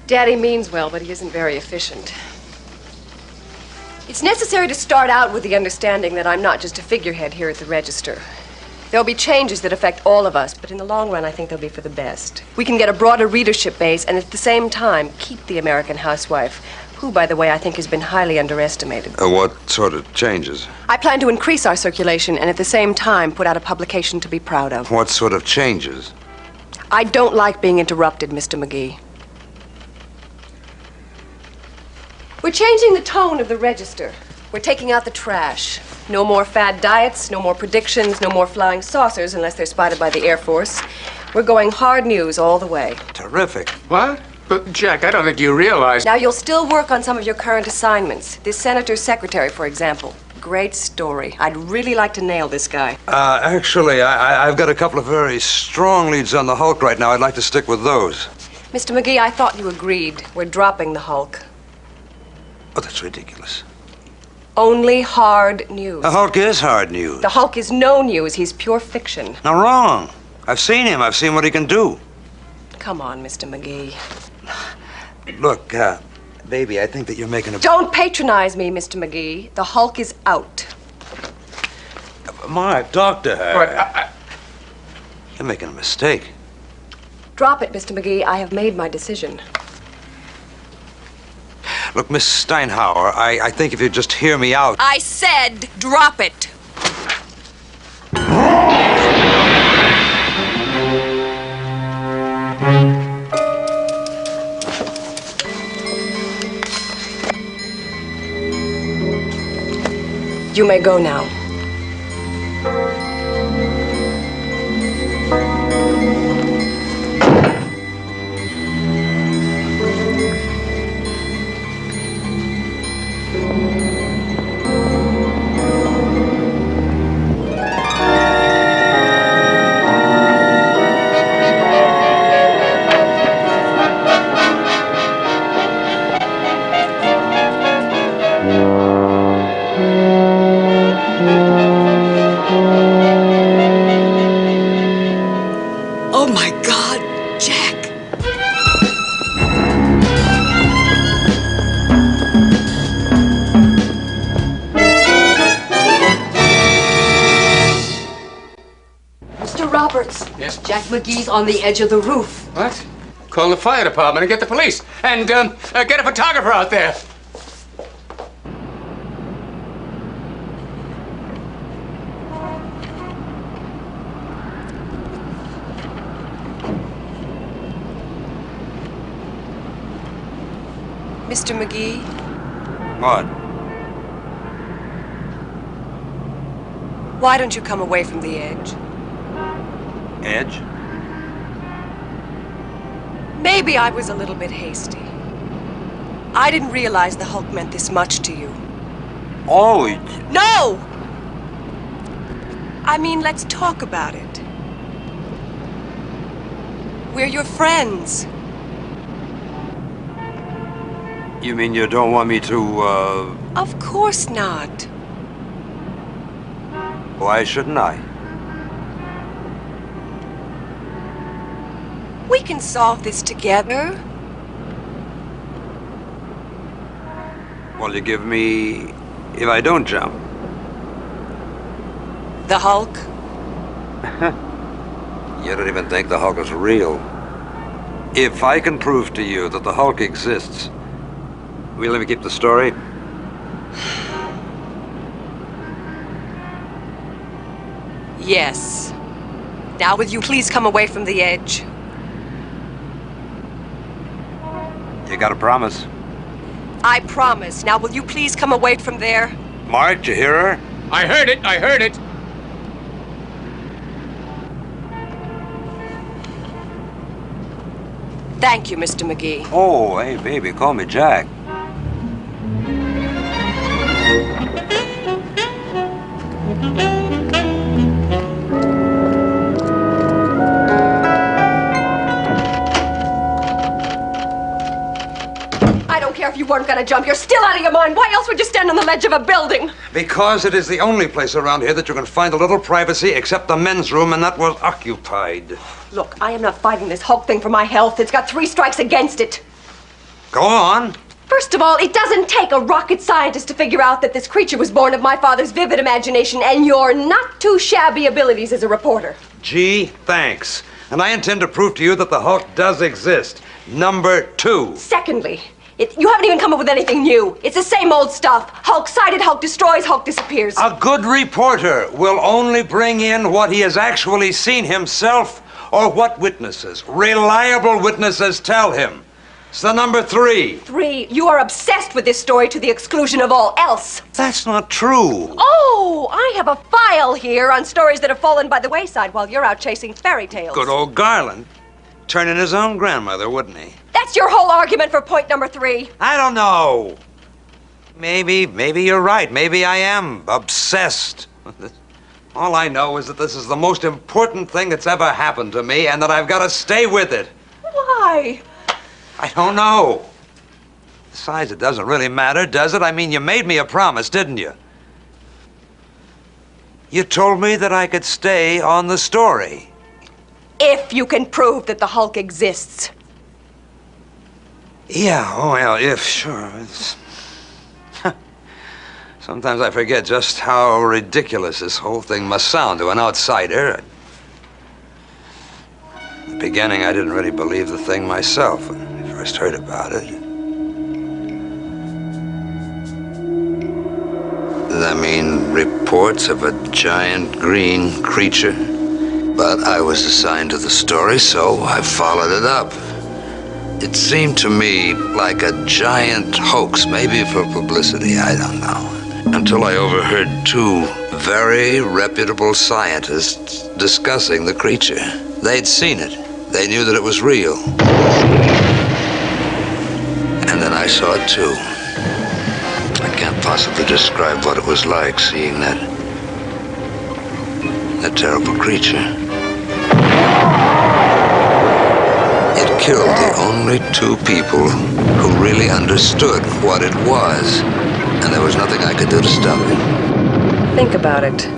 Daddy means well, but he isn't very efficient. It's necessary to start out with the understanding that I'm not just a figurehead here at the Register. There'll be changes that affect all of us, but in the long run, I think they'll be for the best. We can get a broader readership base and at the same time keep the American housewife, who, by the way, I think has been highly underestimated. What sort of changes? I plan to increase our circulation and at the same time put out a publication to be proud of. What sort of changes? I don't like being interrupted, Mr. McGee. We're changing the tone of the Register. We're taking out the trash. No more fad diets, no more predictions, no more flying saucers unless they're spotted by the Air Force. We're going hard news all the way. Terrific. What? But, Jack, I don't think you realize... Now, you'll still work on some of your current assignments. This senator's secretary, for example. Great story. I'd really like to nail this guy. Actually, I've got a couple of very strong leads on the Hulk right now. I'd like to stick with those. Mr. McGee, I thought you agreed. We're dropping the Hulk. Oh, that's ridiculous. Only hard news. The Hulk is hard news. The Hulk is no news. He's pure fiction. Now, wrong. I've seen him. I've seen what he can do. Come on, Mr. McGee. Look, baby, I think that you're making a... Don't patronize me, Mr. McGee. The Hulk is out. Mark, doctor. But You're making a mistake. Drop it, Mr. McGee. I have made my decision. Look, Miss Steinhauer, I think if you'd just hear me out... I said drop it. You may go now. Oh, my God, Jack. Mr. Roberts. Yes? Jack McGee's on the edge of the roof. What? Call the fire department and get the police. And get a photographer out there. Mr. McGee, What? why don't you come away from the edge? Edge? Maybe I was a little bit hasty. I didn't realize the Hulk meant this much to you. Oh, No! I mean, let's talk about it. We're your friends. you mean you don't want me to, Of course not. Why shouldn't I? We can solve this together. Well, you give me... if I don't jump. The Hulk? You don't even think the Hulk is real. If I can prove to you that the Hulk exists, will you let me keep the story? Yes. Now will you please come away from the edge? You got a promise? I promise. Now will you please come away from there? Mark, did you hear her? I heard it. I heard it. Thank you, Mr. McGee. Oh, hey, baby, call me Jack. I don't care if you weren't gonna jump. You're still out of your mind. Why else would you stand on the ledge of a building? Because it is the only place around here that you can find a little privacy except the men's room, and that was occupied. Look, I am not fighting this Hulk thing for my health. It's got 3 strikes against it. Go on. First of all, it doesn't take a rocket scientist to figure out that this creature was born of my father's vivid imagination and your not too shabby abilities as a reporter. Gee, thanks. And I intend to prove to you that the Hulk does exist. Number 2. Secondly, you haven't even come up with anything new. It's the same old stuff. Hulk sighted, Hulk destroys, Hulk disappears. A good reporter will only bring in what he has actually seen himself or what witnesses, reliable witnesses, tell him. So number 3. 3, you are obsessed with this story to the exclusion of all else. That's not true. Oh, I have a file here on stories that have fallen by the wayside while you're out chasing fairy tales. Good old Garland. Turning his own grandmother, wouldn't he? That's your whole argument for point number 3. I don't know. Maybe you're right. Maybe I am obsessed. All I know is that this is the most important thing that's ever happened to me and that I've got to stay with it. Why? I don't know. Besides, it doesn't really matter, does it? I mean, you made me a promise, didn't you? You told me that I could stay on the story. If you can prove that the Hulk exists. Yeah, oh, well, if, sure. Sometimes I forget just how ridiculous this whole thing must sound to an outsider. In the beginning, I didn't really believe the thing myself when I first heard about it. I mean, reports of a giant green creature. But I was assigned to the story, so I followed it up. It seemed to me like a giant hoax, maybe for publicity, I don't know. Until I overheard 2 very reputable scientists discussing the creature. They'd seen it. They knew that it was real. And then I saw it too. I can't possibly describe what it was like seeing that terrible creature. It killed the only 2 people who really understood what it was, and there was nothing I could do to stop it. Think about it.